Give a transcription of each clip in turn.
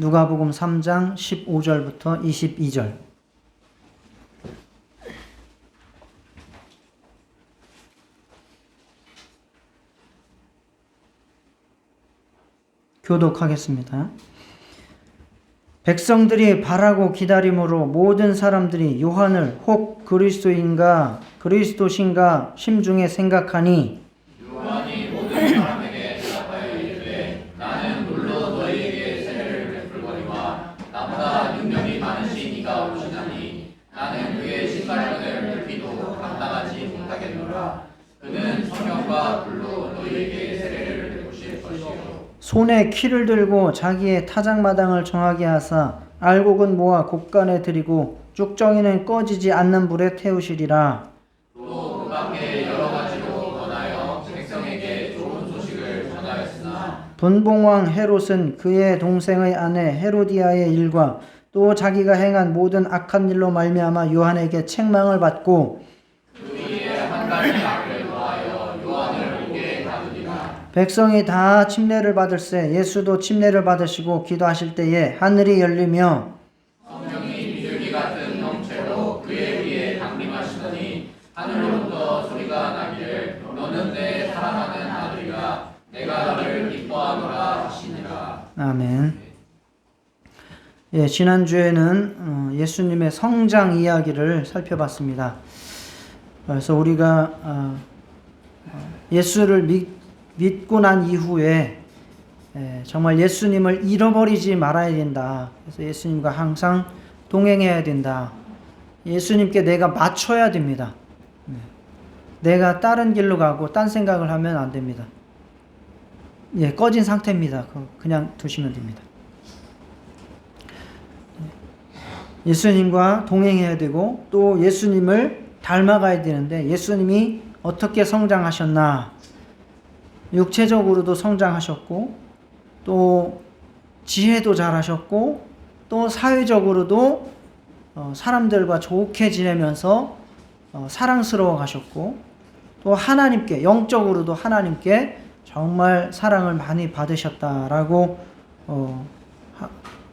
누가복음 3장 15절부터 22절. 교독하겠습니다. 백성들이 바라고 기다림으로 모든 사람들이 요한을 혹 그리스도신가 심중에 생각하니 요한이 모든 사람에게 대답하여 이르되 나는 물로 너희에게 세례를 베풀거니와 나보다 능력이 많으신 이가 오시나니 나는 그의 신발끈을 뚫기도 감당하지 못하겠노라. 그는 성령과 불로 너희에게 세례를 베푸실 것이요 손에 키를 들고 자기의 타작마당을 정하게 하사 알곡은 모아 곡간에 들이고 쭉정이는 꺼지지 않는 불에 태우시리라. 또 그 밖에 여러 가지로 권하여 백성에게 좋은 소식을 전하였으나 분봉왕 헤롯은 그의 동생의 아내 헤로디아의 일과 또 자기가 행한 모든 악한 일로 말미암아 요한에게 책망을 받고 그 위에 한 가지 악을 더하여 요한을 옥에 가두니라. 백성이 다 침례를 받을새 예수도 침례를 받으시고 기도하실 때에 하늘이 열리며 성령이 비둘기 같은 형체로 그의 위에 강림하시더니 하늘로부터 소리가 나기를 너는 내 사랑하는 아들이라 내가 너를 기뻐하노라 하시니라. 아멘. 예, 지난주에는 예수님의 성장 이야기를 살펴봤습니다. 그래서 우리가 예수를 믿고 난 이후에 정말 예수님을 잃어버리지 말아야 된다. 그래서 예수님과 항상 동행해야 된다. 예수님께 내가 맞춰야 됩니다. 내가 다른 길로 가고 딴 생각을 하면 안 됩니다. 예, 꺼진 상태입니다. 그냥 두시면 됩니다. 예수님과 동행해야 되고 또 예수님을 닮아가야 되는데 예수님이 어떻게 성장하셨나? 육체적으로도 성장하셨고 또 지혜도 잘하셨고 또 사회적으로도 사람들과 좋게 지내면서 사랑스러워 가셨고 또 하나님께 영적으로도 하나님께 정말 사랑을 많이 받으셨다라고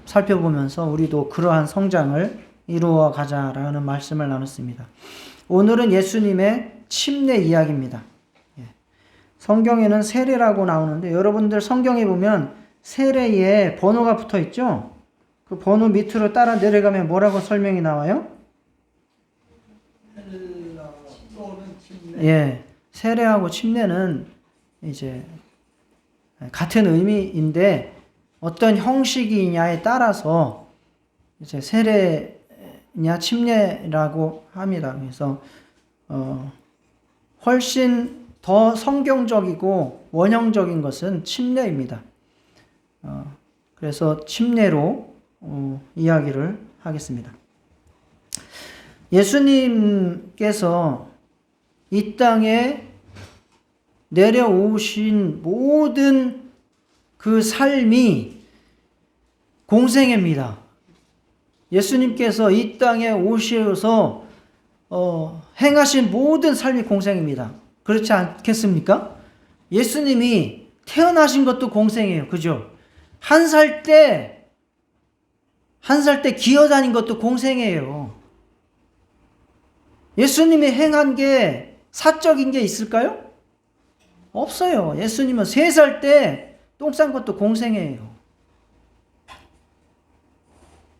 살펴보면서 우리도 그러한 성장을 이루어 가자라는 말씀을 나눴습니다. 오늘은 예수님의 침례 이야기입니다. 성경에는 세례라고 나오는데 여러분들 성경에 보면 세례에 번호가 붙어 있죠? 그 번호 밑으로 따라 내려가면 뭐라고 설명이 나와요? 예, 세례하고 침례는 이제 같은 의미인데 어떤 형식이냐에 따라서 이제 세례냐 침례라고 합니다. 그래서 훨씬 더 성경적이고 원형적인 것은 침례입니다. 그래서 침례로 이야기를 하겠습니다. 예수님께서 이 땅에 내려오신 모든 그 삶이 공생애입니다. 예수님께서 이 땅에 오셔서 행하신 모든 삶이 공생입니다. 그렇지 않겠습니까? 예수님이 태어나신 것도 공생이에요. 그죠? 한 살 때 기어다닌 것도 공생이에요. 예수님이 행한 게 사적인 게 있을까요? 없어요. 예수님은 3살 때 똥 싼 것도 공생이에요.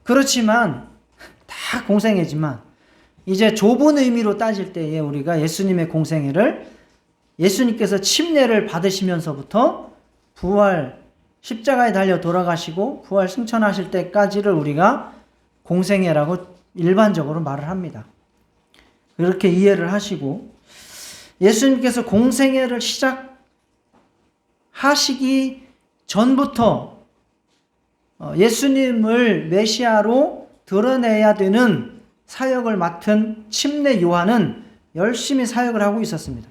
그렇지만 다 공생애지만 이제 좁은 의미로 따질 때에 우리가 예수님의 공생애를 예수님께서 침례를 받으시면서부터 부활 십자가에 달려 돌아가시고 부활 승천하실 때까지를 우리가 공생애라고 일반적으로 말을 합니다. 그렇게 이해를 하시고 예수님께서 공생애를 시작하시기 전부터 예수님을 메시아로 드러내야 되는 사역을 맡은 침례 요한은 열심히 사역을 하고 있었습니다.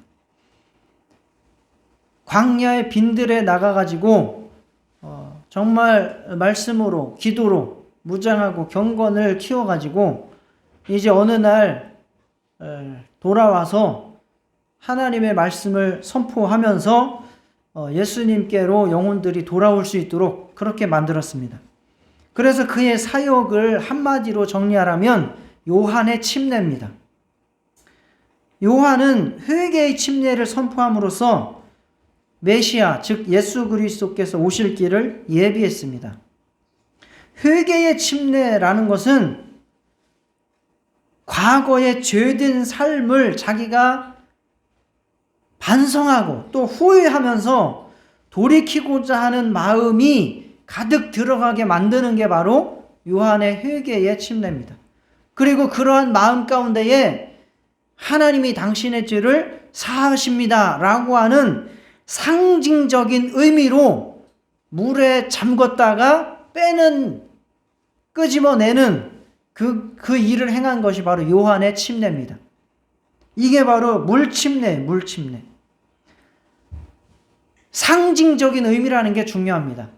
광야의 빈들에 나가가지고 정말 말씀으로 기도로 무장하고 경건을 키워가지고 이제 어느 날 돌아와서 하나님의 말씀을 선포하면서 예수님께로 영혼들이 돌아올 수 있도록 그렇게 만들었습니다. 그래서 그의 사역을 한마디로 정리하라면 요한의 침례입니다. 요한은 회개의 침례를 선포함으로써 메시아, 즉 예수 그리스도께서 오실 길을 예비했습니다. 회개의 침례라는 것은 과거의 죄된 삶을 자기가 반성하고 또 후회하면서 돌이키고자 하는 마음이 가득 들어가게 만드는 게 바로 요한의 회개의 침례입니다. 그리고 그러한 마음 가운데에 하나님이 당신의 죄를 사하십니다 라고 하는 상징적인 의미로 물에 잠궜다가 끄집어내는 그 일을 행한 것이 바로 요한의 침례입니다. 이게 바로 물침례. 상징적인 의미라는 게 중요합니다.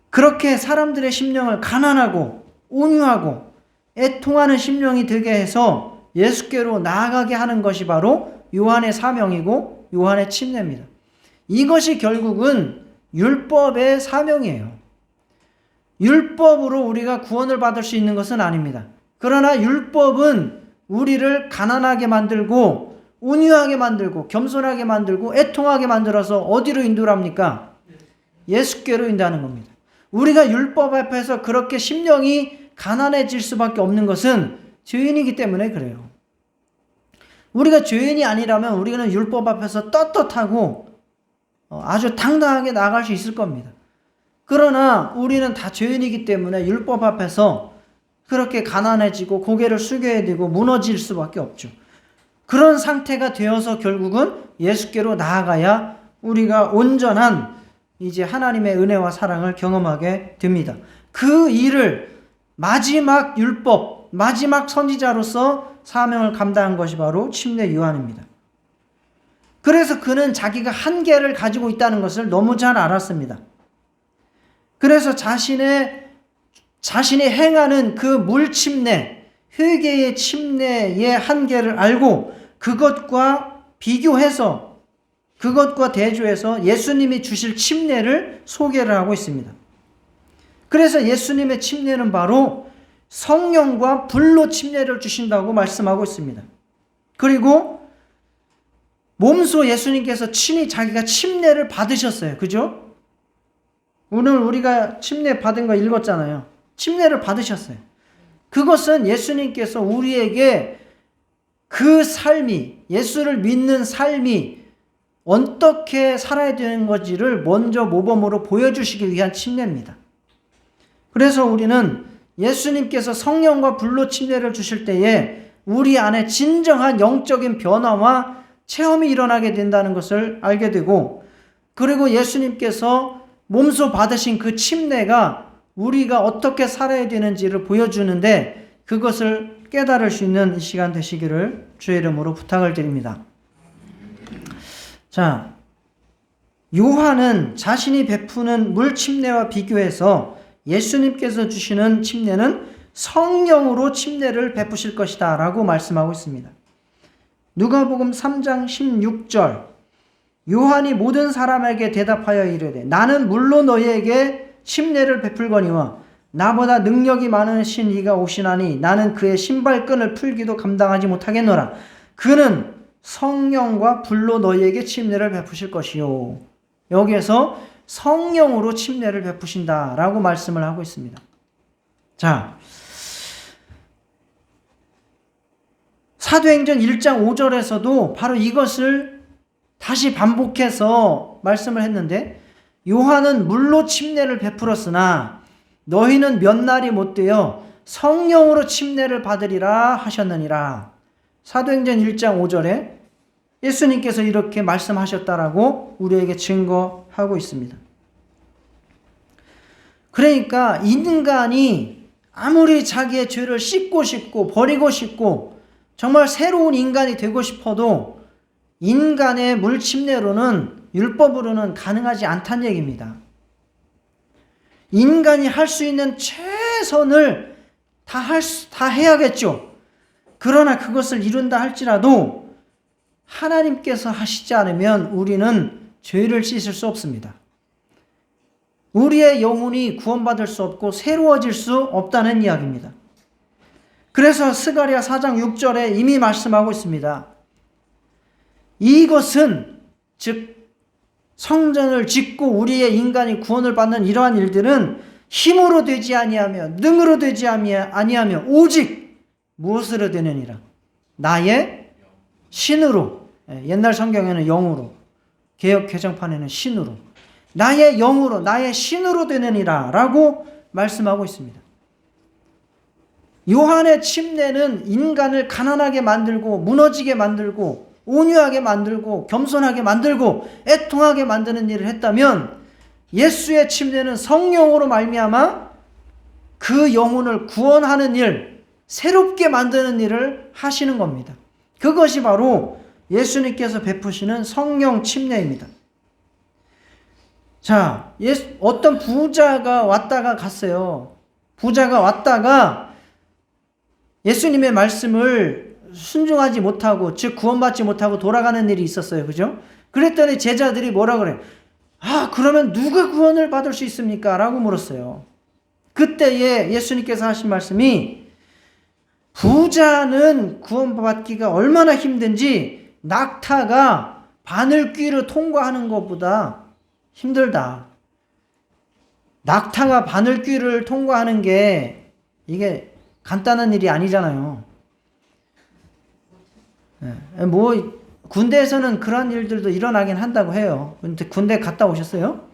그렇게 사람들의 심령을 가난하고 온유하고 애통하는 심령이 되게 해서 예수께로 나아가게 하는 것이 바로 요한의 사명이고 요한의 침례입니다. 이것이 결국은 율법의 사명이에요. 율법으로 우리가 구원을 받을 수 있는 것은 아닙니다. 그러나 율법은 우리를 가난하게 만들고 온유하게 만들고 겸손하게 만들고 애통하게 만들어서 어디로 인도합니까? 예수께로 인도하는 겁니다. 우리가 율법 앞에서 그렇게 심령이 가난해질 수밖에 없는 것은 죄인이기 때문에 그래요. 우리가 죄인이 아니라면 우리는 율법 앞에서 떳떳하고 아주 당당하게 나아갈 수 있을 겁니다. 그러나 우리는 다 죄인이기 때문에 율법 앞에서 그렇게 가난해지고 고개를 숙여야 되고 무너질 수밖에 없죠. 그런 상태가 되어서 결국은 예수께로 나아가야 우리가 온전한 이제 하나님의 은혜와 사랑을 경험하게 됩니다. 그 일을 마지막 율법, 마지막 선지자로서 사명을 감당한 것이 바로 침례 요한입니다. 그래서 그는 자기가 한계를 가지고 있다는 것을 너무 잘 알았습니다. 그래서 자신이 행하는 그 물침례, 회개의 침례의 한계를 알고 그것과 비교해서 그것과 대조해서 예수님이 주실 침례를 소개를 하고 있습니다. 그래서 예수님의 침례는 바로 성령과 불로 침례를 주신다고 말씀하고 있습니다. 그리고 몸소 예수님께서 친히 자기가 침례를 받으셨어요. 그죠? 오늘 우리가 침례 받은 거 읽었잖아요. 침례를 받으셨어요. 그것은 예수님께서 우리에게 그 삶이, 예수를 믿는 삶이 어떻게 살아야 되는 건지를 먼저 모범으로 보여주시기 위한 침례입니다. 그래서 우리는 예수님께서 성령과 불로 침례를 주실 때에 우리 안에 진정한 영적인 변화와 체험이 일어나게 된다는 것을 알게 되고, 그리고 예수님께서 몸소 받으신 그 침례가 우리가 어떻게 살아야 되는지를 보여주는데 그것을 깨달을 수 있는 이 시간 되시기를 주의 이름으로 부탁을 드립니다. 자, 요한은 자신이 베푸는 물 침례와 비교해서 예수님께서 주시는 침례는 성령으로 침례를 베푸실 것이다 라고 말씀하고 있습니다. 누가복음 3장 16절, 요한이 모든 사람에게 대답하여 이르되 나는 물로 너희에게 침례를 베풀거니와 나보다 능력이 많으신 이가 오시나니 나는 그의 신발끈을 풀기도 감당하지 못하겠노라. 그는 성령과 불로 너희에게 침례를 베푸실 것이요. 여기에서 성령으로 침례를 베푸신다라고 말씀을 하고 있습니다. 자, 사도행전 1장 5절에서도 바로 이것을 다시 반복해서 말씀을 했는데, 요한은 물로 침례를 베풀었으나 너희는 몇 날이 못되어 성령으로 침례를 받으리라 하셨느니라. 사도행전 1장 5절에 예수님께서 이렇게 말씀하셨다라고 우리에게 증거하고 있습니다. 그러니까 인간이 아무리 자기의 죄를 씻고 싶고 버리고 싶고 정말 새로운 인간이 되고 싶어도 인간의 물침례로는, 율법으로는 가능하지 않다는 얘기입니다. 인간이 할 수 있는 최선을 다 해야겠죠. 그러나 그것을 이룬다 할지라도 하나님께서 하시지 않으면 우리는 죄를 씻을 수 없습니다. 우리의 영혼이 구원받을 수 없고 새로워질 수 없다는 이야기입니다. 그래서 스가랴 4장 6절에 이미 말씀하고 있습니다. 이것은 즉 성전을 짓고 우리의 인간이 구원을 받는 이러한 일들은 힘으로 되지 아니하며 능으로 되지 아니하며 오직 무엇으로 되느니라? 나의 신으로. 옛날 성경에는 영으로, 개역 개정판에는 신으로, 나의 영으로 나의 신으로 되느니라 라고 말씀하고 있습니다. 요한의 침례는 인간을 가난하게 만들고 무너지게 만들고 온유하게 만들고 겸손하게 만들고 애통하게 만드는 일을 했다면, 예수의 침례는 성령으로 말미암아 그 영혼을 구원하는 일, 새롭게 만드는 일을 하시는 겁니다. 그것이 바로 예수님께서 베푸시는 성령 침례입니다. 자, 어떤 부자가 왔다가 갔어요. 부자가 왔다가 예수님의 말씀을 순종하지 못하고, 즉 구원받지 못하고 돌아가는 일이 있었어요. 그죠? 그랬더니 제자들이 뭐라 그래요? 그러면 누가 구원을 받을 수 있습니까? 라고 물었어요. 그때에 예수님께서 하신 말씀이, 부자는 구원받기가 얼마나 힘든지 낙타가 바늘귀를 통과하는 것보다 힘들다. 낙타가 바늘귀를 통과하는 게 이게 간단한 일이 아니잖아요. 군대에서는 그런 일들도 일어나긴 한다고 해요. 근데 군대 갔다 오셨어요?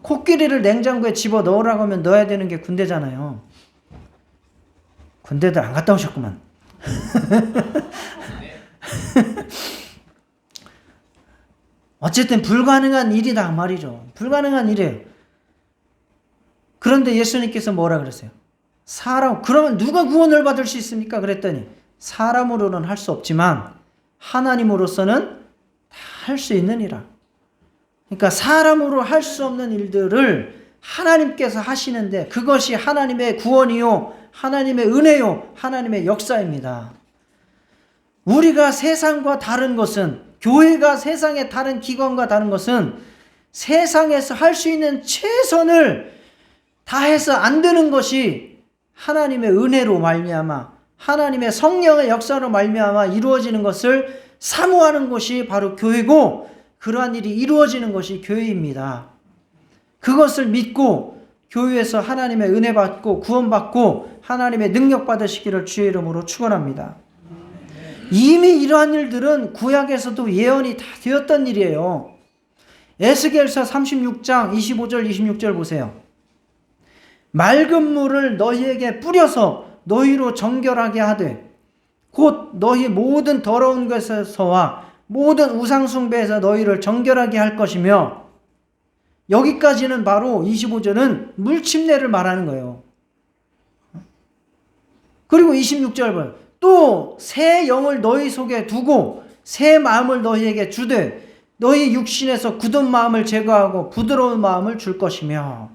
코끼리를 냉장고에 집어 넣으라고 하면 넣어야 되는 게 군대잖아요. 군대들 안 갔다 오셨구만. 어쨌든 불가능한 일이다 말이죠. 불가능한 일이에요. 그런데 예수님께서 뭐라 그러세요? 그러면 누가 구원을 받을 수 있습니까? 그랬더니 사람으로는 할 수 없지만 하나님으로서는 다 할 수 있느니라. 그러니까 사람으로 할 수 없는 일들을 하나님께서 하시는데, 그것이 하나님의 구원이요, 하나님의 은혜요, 하나님의 역사입니다. 우리가 세상과 다른 것은, 교회가 세상의 다른 기관과 다른 것은 세상에서 할 수 있는 최선을 다해서 안 되는 것이 하나님의 은혜로 말미암아, 하나님의 성령의 역사로 말미암아 이루어지는 것을 사모하는 것이 바로 교회고, 그러한 일이 이루어지는 것이 교회입니다. 그것을 믿고 교회에서 하나님의 은혜 받고 구원받고 하나님의 능력 받으시기를 주의 이름으로 축원합니다. 이미 이러한 일들은 구약에서도 예언이 다 되었던 일이에요. 에스겔서 36장 25절 26절 보세요. 맑은 물을 너희에게 뿌려서 너희로 정결하게 하되, 곧 너희 모든 더러운 것에서와 모든 우상 숭배에서 너희를 정결하게 할 것이며, 여기까지는 바로 25절은 물침례를 말하는 거예요. 그리고 26절 보면 또 새 영을 너희 속에 두고 새 마음을 너희에게 주되 너희 육신에서 굳은 마음을 제거하고 부드러운 마음을 줄 것이며.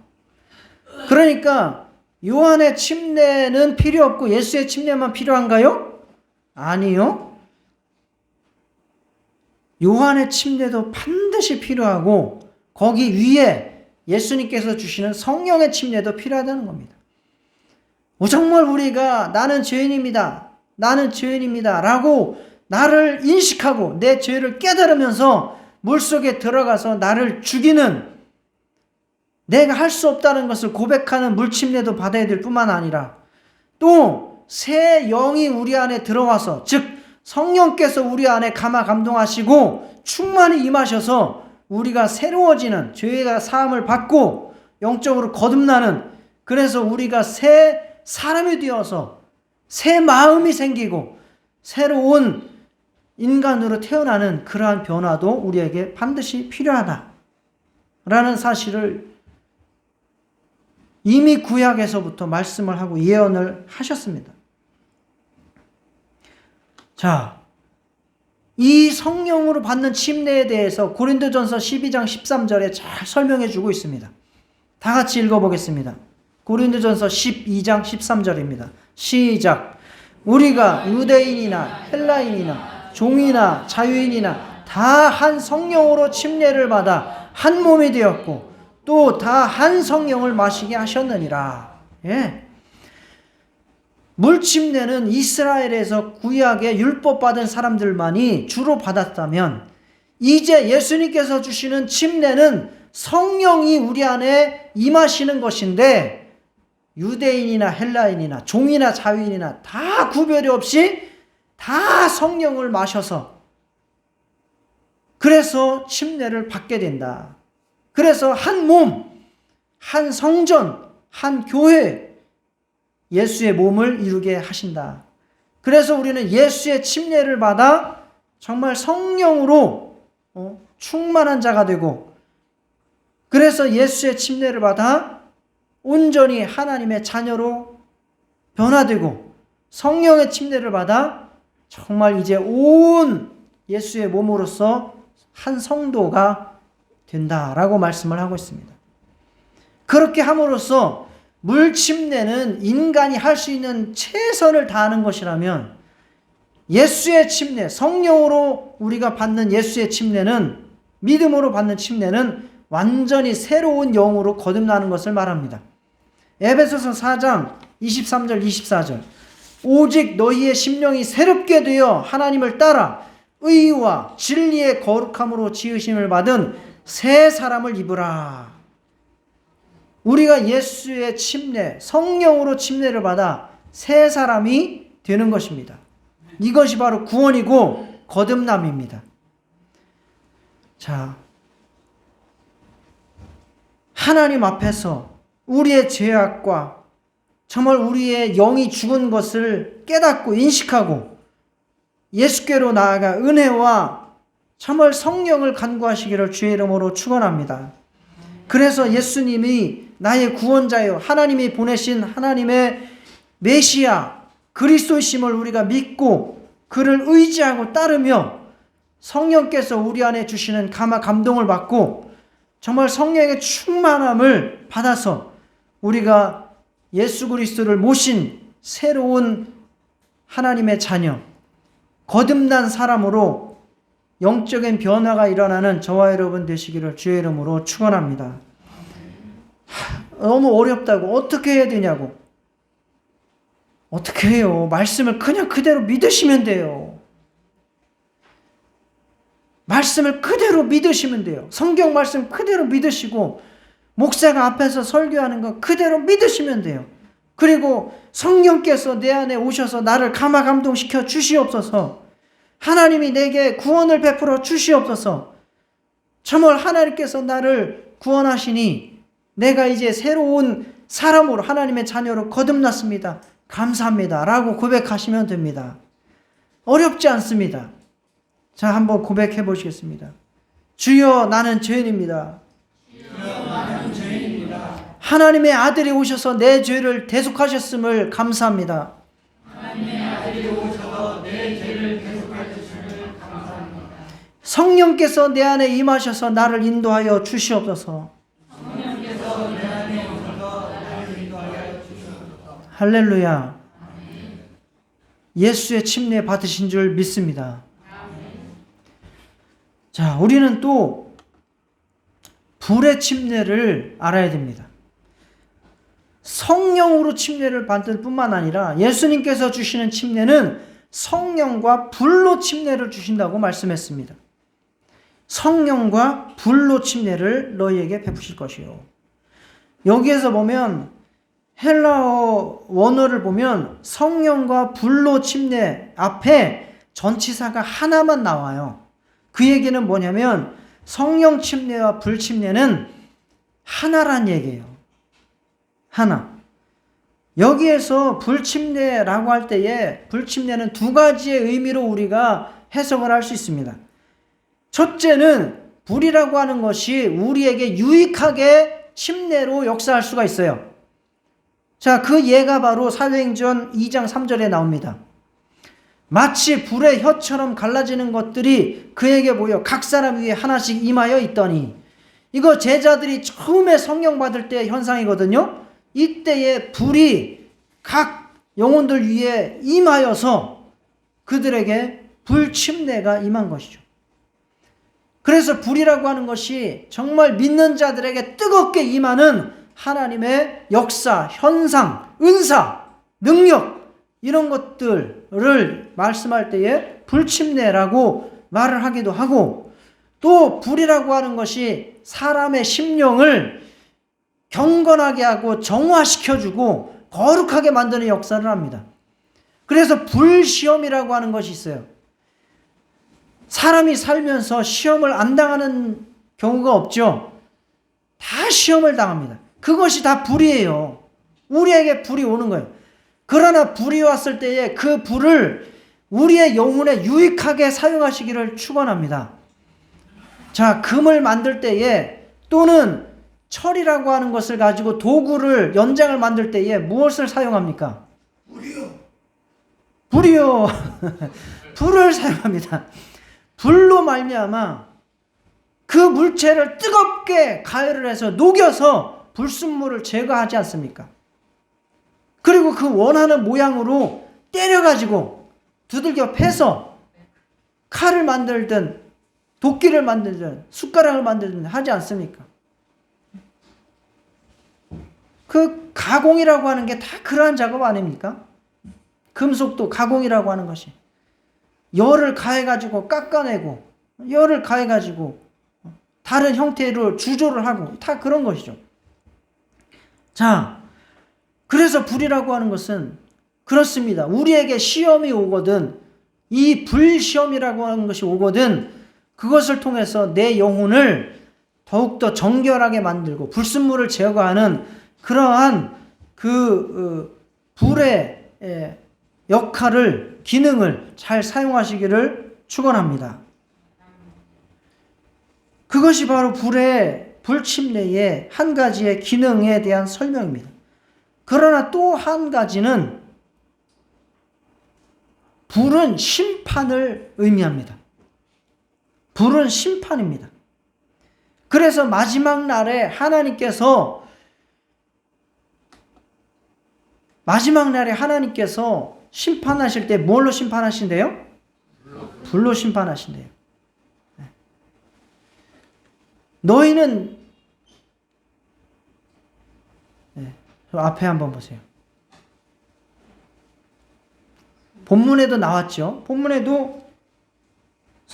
그러니까 요한의 침례는 필요 없고 예수의 침례만 필요한가요? 아니요. 요한의 침례도 반드시 필요하고 거기 위에 예수님께서 주시는 성령의 침례도 필요하다는 겁니다. 정말 우리가 나는 죄인입니다 라고 나를 인식하고 내 죄를 깨달으면서 물속에 들어가서 나를 죽이는, 내가 할 수 없다는 것을 고백하는 물침례도 받아야 될 뿐만 아니라, 또 새 영이 우리 안에 들어와서, 즉 성령께서 우리 안에 감동하시고 충만히 임하셔서 우리가 새로워지는, 죄가 사함을 받고 영적으로 거듭나는, 그래서 우리가 새 사람이 되어서 새 마음이 생기고 새로운 인간으로 태어나는 그러한 변화도 우리에게 반드시 필요하다라는 사실을 이미 구약에서부터 말씀을 하고 예언을 하셨습니다. 자, 이 성령으로 받는 침례에 대해서 고린도전서 12장 13절에 잘 설명해 주고 있습니다. 다 같이 읽어보겠습니다. 고린도전서 12장 13절입니다. 시작. 우리가 유대인이나 헬라인이나 종이나 자유인이나 다 한 성령으로 침례를 받아 한 몸이 되었고 또 다 한 성령을 마시게 하셨느니라. 예. 물침례는 이스라엘에서 구약의 율법 받은 사람들만이 주로 받았다면 이제 예수님께서 주시는 침례는 성령이 우리 안에 임하시는 것인데 유대인이나 헬라인이나 종이나 자유인이나 다 구별이 없이 다 성령을 마셔서 그래서 침례를 받게 된다. 그래서 한 몸, 한 성전, 한 교회 예수의 몸을 이루게 하신다. 그래서 우리는 예수의 침례를 받아 정말 성령으로 충만한 자가 되고 그래서 예수의 침례를 받아 온전히 하나님의 자녀로 변화되고 성령의 침례를 받아 정말 이제 온 예수의 몸으로서 한 성도가 된다라고 말씀을 하고 있습니다. 그렇게 함으로써 물침례는 인간이 할 수 있는 최선을 다하는 것이라면 예수의 침례, 성령으로 우리가 받는 예수의 침례는 믿음으로 받는 침례는 완전히 새로운 영으로 거듭나는 것을 말합니다. 에베소서 4장 23절 24절 오직 너희의 심령이 새롭게 되어 하나님을 따라 의와 진리의 거룩함으로 지으심을 받은 새 사람을 입으라. 우리가 예수의 침례, 성령으로 침례를 받아 새 사람이 되는 것입니다. 이것이 바로 구원이고 거듭남입니다. 자, 하나님 앞에서 우리의 죄악과 정말 우리의 영이 죽은 것을 깨닫고 인식하고 예수께로 나아가 은혜와 정말 성령을 간구하시기를 주의 이름으로 축원합니다. 그래서 예수님이 나의 구원자요 하나님이 보내신 하나님의 메시아 그리스도이심을 우리가 믿고 그를 의지하고 따르며 성령께서 우리 안에 주시는 감동을 받고 정말 성령의 충만함을 받아서 우리가 예수 그리스도를 모신 새로운 하나님의 자녀 거듭난 사람으로 영적인 변화가 일어나는 저와 여러분 되시기를 주의 이름으로 축원합니다. 너무 어렵다고 어떻게 해야 되냐고 어떻게 해요? 말씀을 그냥 그대로 믿으시면 돼요. 말씀을 그대로 믿으시면 돼요. 성경 말씀 그대로 믿으시고 목사가 앞에서 설교하는 거 그대로 믿으시면 돼요. 그리고 성령께서 내 안에 오셔서 나를 감화감동시켜 주시옵소서. 하나님이 내게 구원을 베풀어 주시옵소서. 정말 하나님께서 나를 구원하시니 내가 이제 새로운 사람으로 하나님의 자녀로 거듭났습니다. 감사합니다. 라고 고백하시면 됩니다. 어렵지 않습니다. 자, 한번 고백해 보시겠습니다. 주여 나는 죄인입니다. 하나님의 아들이 오셔서 내 죄를 대속하셨음을 감사합니다. 성령께서 내 안에 임하셔서 나를 인도하여 주시옵소서. 할렐루야. 예수의 침례 받으신 줄 믿습니다. 자, 우리는 또 불의 침례를 알아야 됩니다. 성령으로 침례를 받을 뿐만 아니라 예수님께서 주시는 침례는 성령과 불로 침례를 주신다고 말씀했습니다. 성령과 불로 침례를 너희에게 베푸실 것이요. 여기에서 보면 헬라어 원어를 보면 성령과 불로 침례 앞에 전치사가 하나만 나와요. 그 얘기는 뭐냐면 성령 침례와 불 침례는 하나란 얘기예요. 하나. 여기에서 불 침례라고 할 때에 불 침례는 두 가지의 의미로 우리가 해석을 할 수 있습니다. 첫째는 불이라고 하는 것이 우리에게 유익하게 침례로 역사할 수가 있어요. 자, 그 예가 바로 사도행전 2장 3절에 나옵니다. 마치 불의 혀처럼 갈라지는 것들이 그에게 보여 각 사람 위에 하나씩 임하여 있더니, 이거 제자들이 처음에 성령 받을 때 현상이거든요. 이때에 불이 각 영혼들 위에 임하여서 그들에게 불침례가 임한 것이죠. 그래서 불이라고 하는 것이 정말 믿는 자들에게 뜨겁게 임하는 하나님의 역사, 현상, 은사, 능력 이런 것들을 말씀할 때에 불침례라고 말을 하기도 하고, 또 불이라고 하는 것이 사람의 심령을 경건하게 하고 정화시켜주고 거룩하게 만드는 역사를 합니다. 그래서 불시험이라고 하는 것이 있어요. 사람이 살면서 시험을 안 당하는 경우가 없죠. 다 시험을 당합니다. 그것이 다 불이에요. 우리에게 불이 오는 거예요. 그러나 불이 왔을 때에 그 불을 우리의 영혼에 유익하게 사용하시기를 축원합니다. 자, 금을 만들 때에 또는 철이라고 하는 것을 가지고 도구를, 연장을 만들 때에 무엇을 사용합니까? 불이요. 불을 사용합니다. 불로 말미암아 그 물체를 뜨겁게 가열을 해서 녹여서 불순물을 제거하지 않습니까? 그리고 그 원하는 모양으로 때려가지고 두들겨 패서 칼을 만들든 도끼를 만들든 숟가락을 만들든 하지 않습니까? 그 가공이라고 하는 게 다 그러한 작업 아닙니까? 금속도 가공이라고 하는 것이 열을 가해가지고 깎아내고 열을 가해가지고 다른 형태로 주조를 하고 다 그런 것이죠. 자, 그래서 불이라고 하는 것은 그렇습니다. 우리에게 시험이 오거든, 이 불시험이라고 하는 것이 오거든, 그것을 통해서 내 영혼을 더욱더 정결하게 만들고 불순물을 제거하는 그러한 그 불의 역할을, 기능을 잘 사용하시기를 축원합니다. 그것이 바로 불침례의 한 가지의 기능에 대한 설명입니다. 그러나 또 한 가지는 불은 심판을 의미합니다. 불은 심판입니다. 그래서 마지막 날에 하나님께서 심판하실 때 뭘로 심판하신대요? 불로 심판하신대요. 너희는 저 앞에 한번 보세요. 본문에도 나왔죠. 본문에도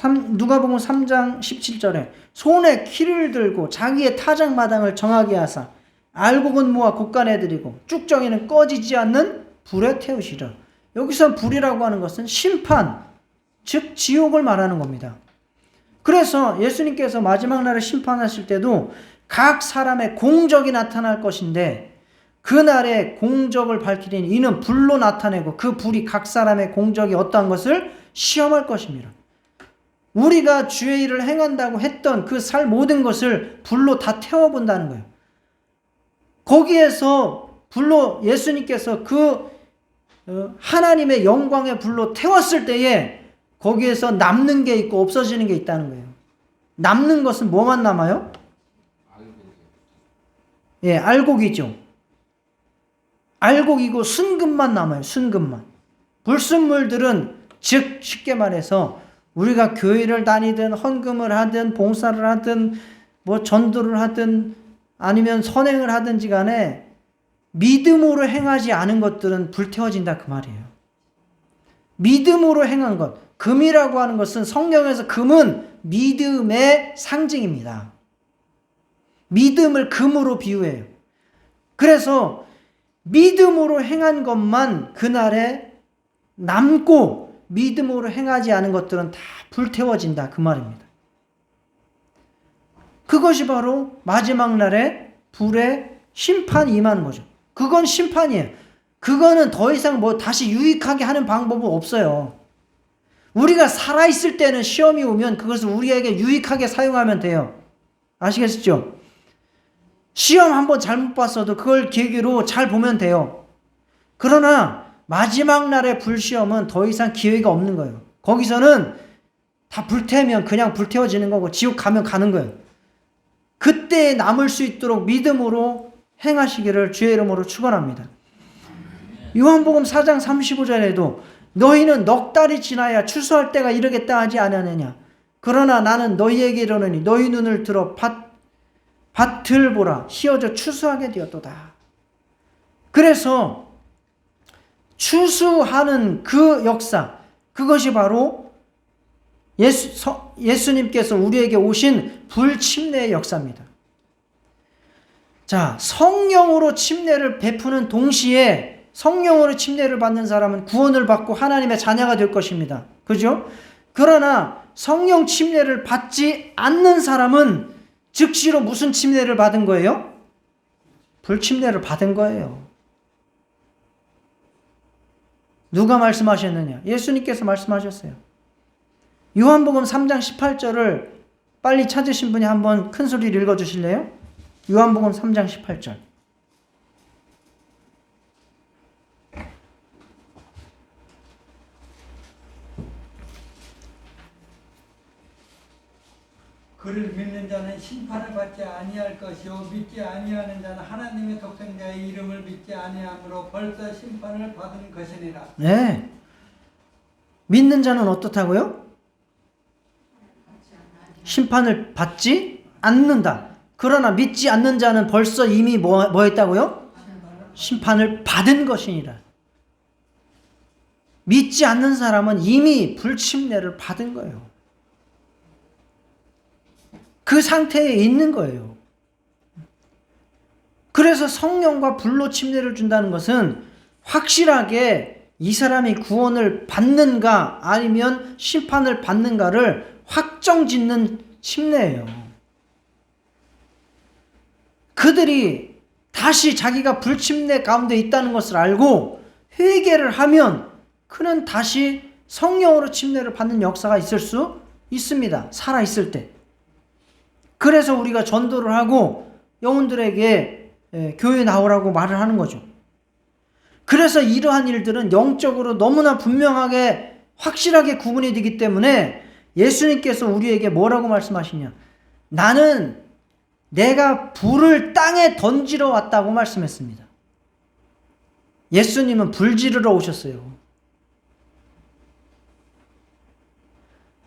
누가복음 3장 17절에 손에 키를 들고 자기의 타작마당을 정하게 하사 알곡은 모아 곳간에 들이고 쭉정이는 꺼지지 않는 불에 태우시라. 여기서 불이라고 하는 것은 심판, 즉 지옥을 말하는 겁니다. 그래서 예수님께서 마지막 날에 심판하실 때도 각 사람의 공적이 나타날 것인데, 그날의 공적을 밝히리니 이는 불로 나타내고 그 불이 각 사람의 공적이 어떠한 것을 시험할 것입니다. 우리가 주의 일을 행한다고 했던 그 살 모든 것을 불로 다 태워본다는 거예요. 거기에서 불로 예수님께서 그 하나님의 영광의 불로 태웠을 때에 거기에서 남는 게 있고 없어지는 게 있다는 거예요. 남는 것은 뭐만 남아요? 예, 알곡이죠. 알곡이고 순금만 남아요. 순금만. 불순물들은 즉 쉽게 말해서 우리가 교회를 다니든 헌금을 하든 봉사를 하든 뭐 전도를 하든 아니면 선행을 하든지 간에 믿음으로 행하지 않은 것들은 불태워진다 그 말이에요. 믿음으로 행한 것, 금이라고 하는 것은 성경에서 금은 믿음의 상징입니다. 믿음을 금으로 비유해요. 그래서 믿음으로 행한 것만 그날에 남고 믿음으로 행하지 않은 것들은 다 불태워진다 그 말입니다. 그것이 바로 마지막 날에 불의 심판이 임하는 거죠. 그건 심판이에요. 그거는 더 이상 뭐 다시 유익하게 하는 방법은 없어요. 우리가 살아있을 때는 시험이 오면 그것을 우리에게 유익하게 사용하면 돼요. 아시겠죠? 시험 한번 잘못 봤어도 그걸 계기로 잘 보면 돼요. 그러나 마지막 날의 불시험은 더 이상 기회가 없는 거예요. 거기서는 다 불태우면 그냥 불태워지는 거고 지옥 가면 가는 거예요. 그때 남을 수 있도록 믿음으로 행하시기를 주의 이름으로 축원합니다. 요한복음 4장 35절에도 너희는 넉 달이 지나야 추수할 때가 이르겠다 하지 않았느냐. 그러나 나는 너희에게 이르노니 너희 눈을 들어 밭을 보라. 휘어져 추수하게 되었도다. 그래서 추수하는 그 역사, 그것이 바로 예수님께서 우리에게 오신 불침례의 역사입니다. 자, 성령으로 침례를 베푸는 동시에 성령으로 침례를 받는 사람은 구원을 받고 하나님의 자녀가 될 것입니다. 그죠? 그러나 성령 침례를 받지 않는 사람은 즉시로 무슨 침례를 받은 거예요? 불침례를 받은 거예요. 누가 말씀하셨느냐? 예수님께서 말씀하셨어요. 요한복음 3장 18절을 빨리 찾으신 분이 한번 큰 소리를 읽어주실래요? 요한복음 3장 18절. 그를 믿는 자는 심판을 받지 아니할 것이요 믿지 아니하는 자는 하나님의 독생자의 이름을 믿지 아니함으로 벌써 심판을 받은 것이니라. 네. 믿는 자는 어떻다고요? 심판을 받지 않는다. 그러나 믿지 않는 자는 벌써 이미 뭐 했다고요? 심판을 받은 것이니라. 믿지 않는 사람은 이미 불침례를 받은 거예요. 그 상태에 있는 거예요. 그래서 성령과 불로 침례를 준다는 것은 확실하게 이 사람이 구원을 받는가 아니면 심판을 받는가를 확정짓는 침례예요. 그들이 다시 자기가 불침례 가운데 있다는 것을 알고 회개를 하면 그는 다시 성령으로 침례를 받는 역사가 있을 수 있습니다. 살아있을 때. 그래서 우리가 전도를 하고 영혼들에게 교회에 나오라고 말을 하는 거죠. 그래서 이러한 일들은 영적으로 너무나 분명하게 확실하게 구분이 되기 때문에 예수님께서 우리에게 뭐라고 말씀하시냐? 나는 내가 불을 땅에 던지러 왔다고 말씀했습니다. 예수님은 불 지르러 오셨어요.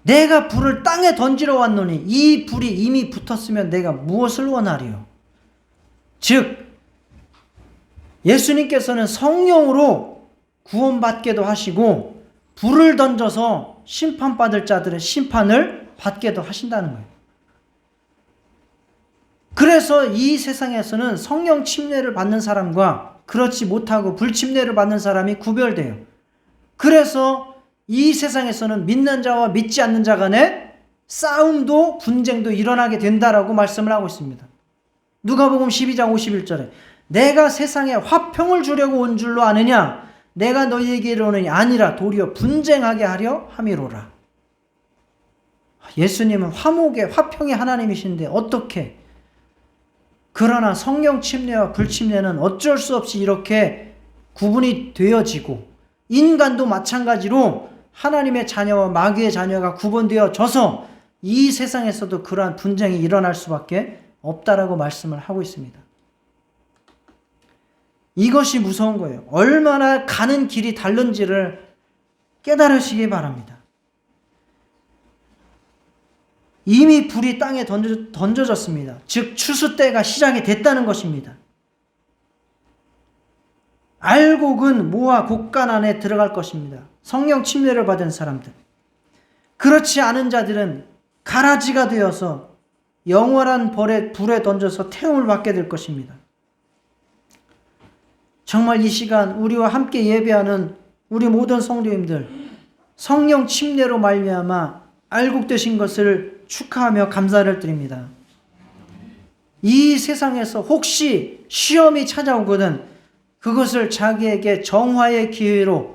내가 불을 땅에 던지러 왔노니 이 불이 이미 붙었으면 내가 무엇을 원하리요? 즉 예수님께서는 성령으로 구원받게도 하시고 불을 던져서 심판받을 자들의 심판을 받게도 하신다는 거예요. 그래서 이 세상에서는 성령 침례를 받는 사람과 그렇지 못하고 불침례를 받는 사람이 구별돼요. 그래서 이 세상에서는 믿는 자와 믿지 않는 자 간에 싸움도 분쟁도 일어나게 된다라고 말씀을 하고 있습니다. 누가복음 12장 51절에 내가 세상에 화평을 주려고 온 줄로 아느냐? 내가 너희에게 이르노니 아니라 도리어 분쟁하게 하려 함이로라. 예수님은 화목의 화평의 하나님이신데 어떻게? 그러나 성령 침례와 불침례는 어쩔 수 없이 이렇게 구분이 되어지고 인간도 마찬가지로 하나님의 자녀와 마귀의 자녀가 구분되어져서 이 세상에서도 그러한 분쟁이 일어날 수밖에 없다라고 말씀을 하고 있습니다. 이것이 무서운 거예요. 얼마나 가는 길이 다른지를 깨달으시기 바랍니다. 이미 불이 땅에 던져졌습니다. 즉 추수 때가 시작이 됐다는 것입니다. 알곡은 모아 곡간 안에 들어갈 것입니다. 성령 침례를 받은 사람들. 그렇지 않은 자들은 가라지가 되어서 영원한 불에 던져서 태움을 받게 될 것입니다. 정말 이 시간 우리와 함께 예배하는 우리 모든 성도님들 성령 침례로 말미암아 알곡되신 것을 축하하며 감사를 드립니다. 이 세상에서 혹시 시험이 찾아오거든 그것을 자기에게 정화의 기회로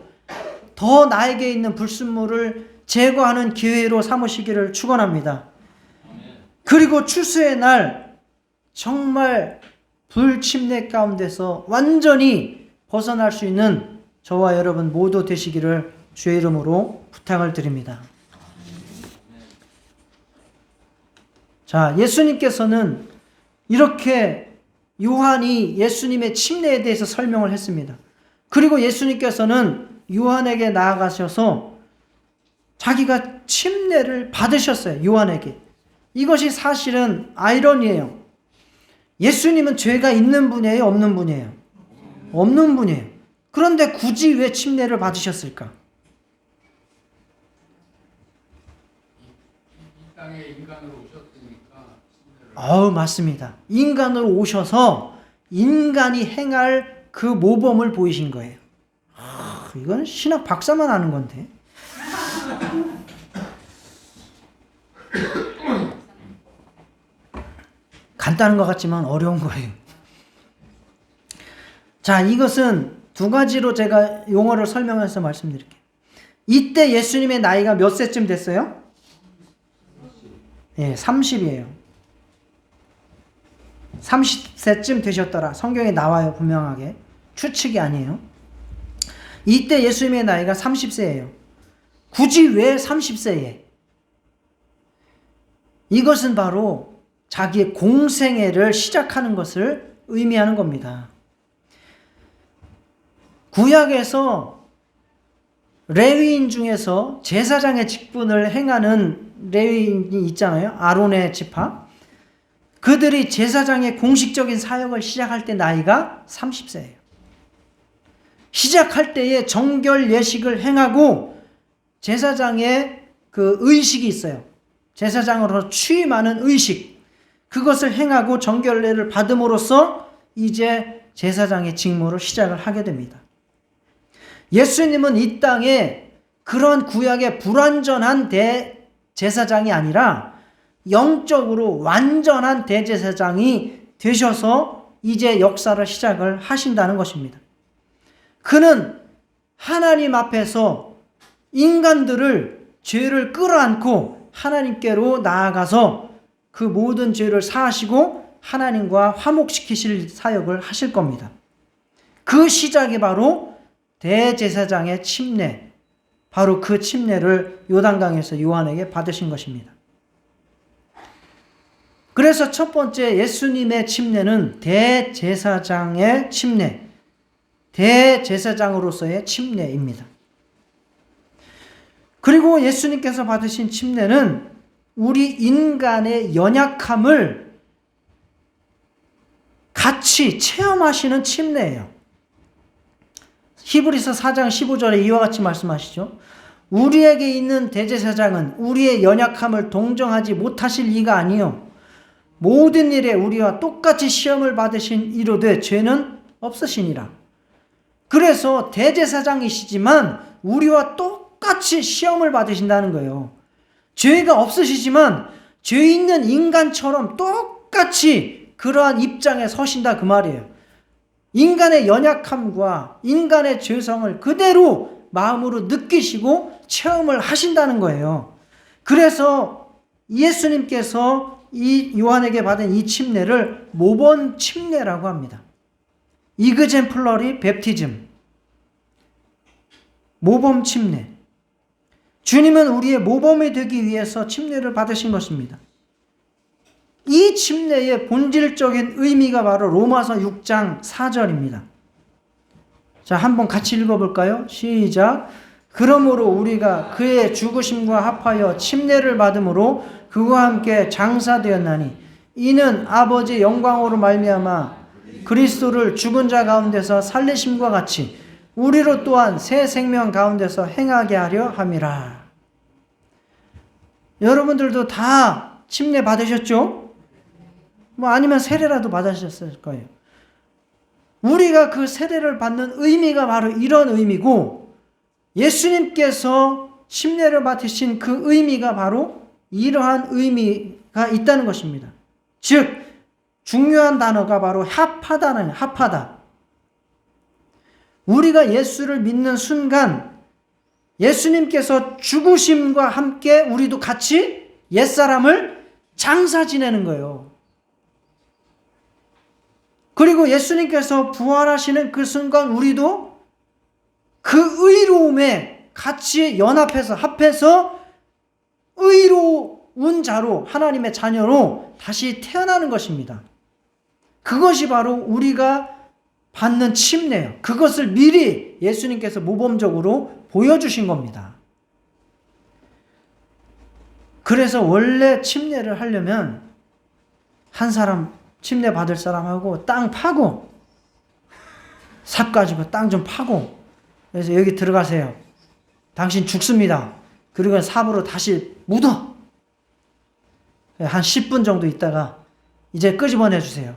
더 나에게 있는 불순물을 제거하는 기회로 삼으시기를 축원합니다. 그리고 추수의 날 정말 불침례 가운데서 완전히 벗어날 수 있는 저와 여러분 모두 되시기를 주의 이름으로 부탁을 드립니다. 자, 예수님께서는 이렇게 요한이 예수님의 침례에 대해서 설명을 했습니다. 그리고 예수님께서는 요한에게 나아가셔서 자기가 침례를 받으셨어요. 요한에게. 이것이 사실은 아이러니예요. 예수님은 죄가 있는 분이에요? 없는 분이에요? 없는 분이에요. 그런데 굳이 왜 침례를 받으셨을까? 이 땅에 인간으로 오셨으니까. 맞습니다. 인간으로 오셔서 인간이 행할 그 모범을 보이신 거예요. 이건 신학 박사만 아는 건데. 간단한 것 같지만 어려운 거예요. 자, 이것은 두 가지로 제가 용어를 설명해서 말씀드릴게요. 이때 예수님의 나이가 몇 세쯤 됐어요? 30이에요. 30세쯤 되셨더라. 성경에 나와요, 분명하게. 추측이 아니에요. 이때 예수님의 나이가 30세예요. 굳이 왜 30세에? 이것은 바로 자기의 공생애를 시작하는 것을 의미하는 겁니다. 구약에서 레위인 중에서 제사장의 직분을 행하는 레위인이 있잖아요. 아론의 지파. 그들이 제사장의 공식적인 사역을 시작할 때 나이가 30세예요. 시작할 때에 정결 예식을 행하고 제사장의 그 의식이 있어요. 제사장으로 취임하는 의식. 그것을 행하고 정결례를 받음으로써 이제 제사장의 직무를 시작을 하게 됩니다. 예수님은 이 땅에 그런 구약의 불완전한 대제사장이 아니라 영적으로 완전한 대제사장이 되셔서 이제 역사를 시작을 하신다는 것입니다. 그는 하나님 앞에서 인간들을 죄를 끌어안고 하나님께로 나아가서 그 모든 죄를 사하시고 하나님과 화목시키실 사역을 하실 겁니다. 그 시작이 바로 대제사장의 침례, 바로 그 침례를 요단강에서 요한에게 받으신 것입니다. 그래서 첫 번째 예수님의 침례는 대제사장의 침례, 대제사장으로서의 침례입니다. 그리고 예수님께서 받으신 침례는 우리 인간의 연약함을 같이 체험하시는 침례예요. 히브리서 4장 15절에 이와 같이 말씀하시죠. 우리에게 있는 대제사장은 우리의 연약함을 동정하지 못하실 이가 아니요 모든 일에 우리와 똑같이 시험을 받으신 이로되 죄는 없으시니라. 그래서 대제사장이시지만 우리와 똑같이 시험을 받으신다는 거예요. 죄가 없으시지만 죄 있는 인간처럼 똑같이 그러한 입장에 서신다 그 말이에요. 인간의 연약함과 인간의 죄성을 그대로 마음으로 느끼시고 체험을 하신다는 거예요. 그래서 예수님께서 이 요한에게 받은 이 침례를 모범 침례라고 합니다. 이그젠플러리 베프티즘, 모범 침례. 주님은 우리의 모범이 되기 위해서 침례를 받으신 것입니다. 이 침례의 본질적인 의미가 바로 로마서 6장 4절입니다. 자, 한번 같이 읽어볼까요? 시작. 그러므로 우리가 그의 죽으심과 합하여 침례를 받음으로 그와 함께 장사되었나니 이는 아버지의 영광으로 말미암아 그리스도를 죽은 자 가운데서 살리심과 같이 우리로 또한 새 생명 가운데서 행하게 하려 함이라. 여러분들도 다 침례 받으셨죠? 아니면 세례라도 받으셨을 거예요. 우리가 그 세례를 받는 의미가 바로 이런 의미고 예수님께서 침례를 받으신 그 의미가 바로 이러한 의미가 있다는 것입니다. 즉 중요한 단어가 바로 합하다는 합하다. 우리가 예수를 믿는 순간 예수님께서 죽으심과 함께 우리도 같이 옛사람을 장사 지내는 거예요. 그리고 예수님께서 부활하시는 그 순간 우리도 그 의로움에 같이 연합해서 합해서 의로운 자로 하나님의 자녀로 다시 태어나는 것입니다. 그것이 바로 우리가 받는 침례예요. 그것을 미리 예수님께서 모범적으로 보여주신 겁니다. 그래서 원래 침례를 하려면 한 사람 침례 받을 사람하고 땅 파고 삽 가지고 땅 좀 파고 그래서 여기 들어가세요. 당신 죽습니다. 그리고 삽으로 다시 묻어. 한 10분 정도 있다가 이제 끄집어내 주세요.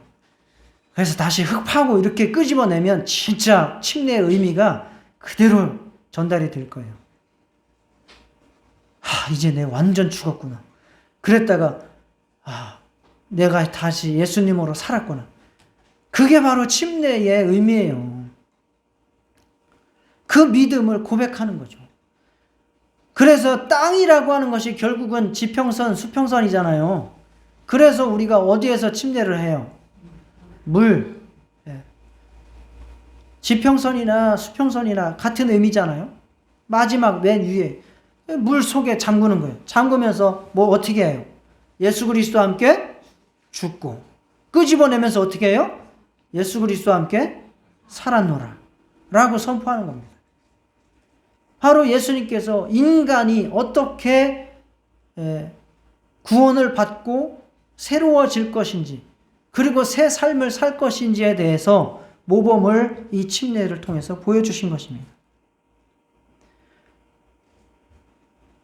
그래서 다시 흙 파고 이렇게 끄집어내면 진짜 침례의 의미가 그대로 전달이 될 거예요. 이제 내가 완전 죽었구나. 그랬다가 내가 다시 예수님으로 살았구나. 그게 바로 침례의 의미예요. 그 믿음을 고백하는 거죠. 그래서 땅이라고 하는 것이 결국은 지평선, 수평선이잖아요. 그래서 우리가 어디에서 침례를 해요? 물. 지평선이나 수평선이나 같은 의미잖아요. 마지막 맨 위에 물 속에 잠그는 거예요. 잠그면서 뭐 어떻게 해요? 예수 그리스도와 함께 죽고 끄집어내면서 어떻게 해요? 예수 그리스도와 함께 살았노라 라고 선포하는 겁니다. 바로 예수님께서 인간이 어떻게 구원을 받고 새로워질 것인지 그리고 새 삶을 살 것인지에 대해서 모범을 이 침례를 통해서 보여주신 것입니다.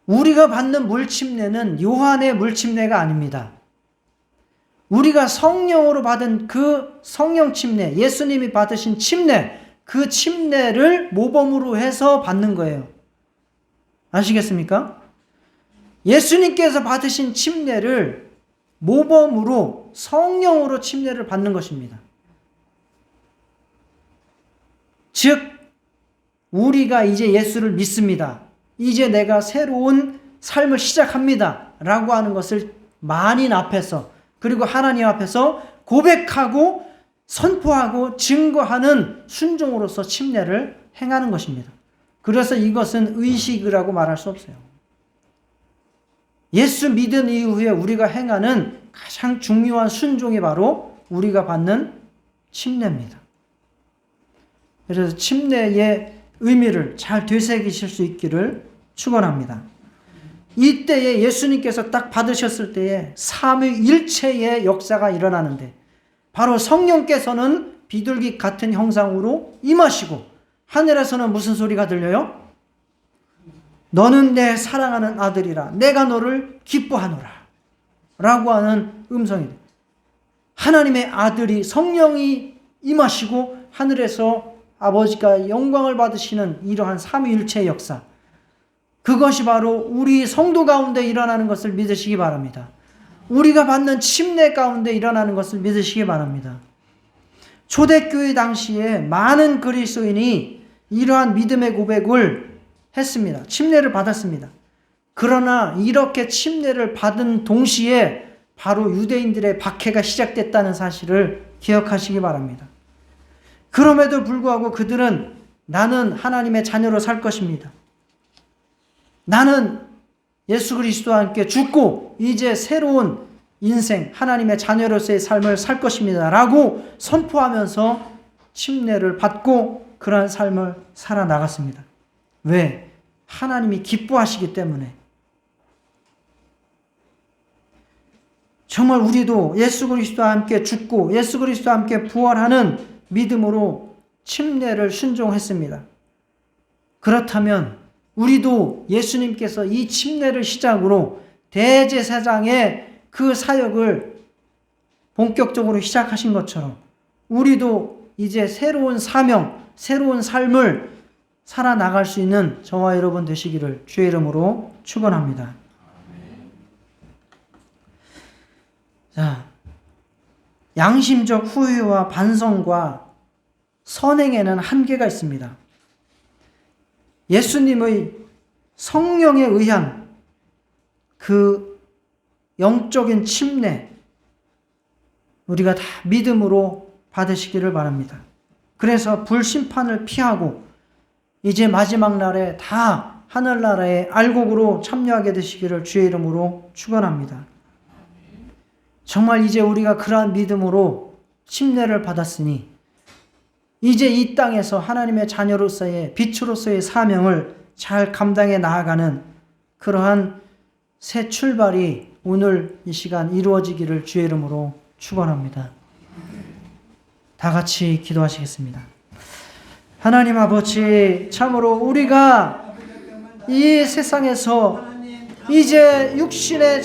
우리가 받는 물침례는 요한의 물침례가 아닙니다. 우리가 성령으로 받은 그 성령 침례, 예수님이 받으신 침례, 그 침례를 모범으로 해서 받는 거예요. 아시겠습니까? 예수님께서 받으신 침례를 모범으로 성령으로 침례를 받는 것입니다. 즉 우리가 이제 예수를 믿습니다. 이제 내가 새로운 삶을 시작합니다. 라고 하는 것을 만인 앞에서 그리고 하나님 앞에서 고백하고 선포하고 증거하는 순종으로서 침례를 행하는 것입니다. 그래서 이것은 의식이라고 말할 수 없어요. 예수 믿은 이후에 우리가 행하는 가장 중요한 순종이 바로 우리가 받는 침례입니다. 그래서 침례의 의미를 잘 되새기실 수 있기를 축원합니다. 이때에 예수님께서 딱 받으셨을 때에 삼위일체의 역사가 일어나는데 바로 성령께서는 비둘기 같은 형상으로 임하시고 하늘에서는 무슨 소리가 들려요? 너는 내 사랑하는 아들이라 내가 너를 기뻐하노라 라고 하는 음성이 하나님의 아들이 성령이 임하시고 하늘에서 아버지가 영광을 받으시는 이러한 삼위일체의 역사, 그것이 바로 우리 성도 가운데 일어나는 것을 믿으시기 바랍니다. 우리가 받는 침례 가운데 일어나는 것을 믿으시기 바랍니다. 초대교회 당시에 많은 그리스도인이 이러한 믿음의 고백을 했습니다. 침례를 받았습니다. 그러나 이렇게 침례를 받은 동시에 바로 유대인들의 박해가 시작됐다는 사실을 기억하시기 바랍니다. 그럼에도 불구하고 그들은 나는 하나님의 자녀로 살 것입니다. 나는 예수 그리스도와 함께 죽고 이제 새로운 인생, 하나님의 자녀로서의 삶을 살 것입니다. 라고 선포하면서 침례를 받고 그러한 삶을 살아나갔습니다. 왜? 하나님이 기뻐하시기 때문에. 정말 우리도 예수 그리스도와 함께 죽고 예수 그리스도와 함께 부활하는 믿음으로 침례를 순종했습니다. 그렇다면 우리도 예수님께서 이 침례를 시작으로 대제사장의 그 사역을 본격적으로 시작하신 것처럼 우리도 이제 새로운 사명, 새로운 삶을 살아나갈 수 있는 저와 여러분 되시기를 주의 이름으로 축원합니다. 자, 양심적 후회와 반성과 선행에는 한계가 있습니다. 예수님의 성령에 의한 그 영적인 침례 우리가 다 믿음으로 받으시기를 바랍니다. 그래서 불심판을 피하고 이제 마지막 날에 다 하늘나라의 알곡으로 참여하게 되시기를 주의 이름으로 축원합니다. 정말 이제 우리가 그러한 믿음으로 침례를 받았으니 이제 이 땅에서 하나님의 자녀로서의 빛으로서의 사명을 잘 감당해 나아가는 그러한 새 출발이 오늘 이 시간 이루어지기를 주의 이름으로 축원합니다. 다 같이 기도하시겠습니다. 하나님 아버지, 참으로 우리가 이 세상에서 이제 육신의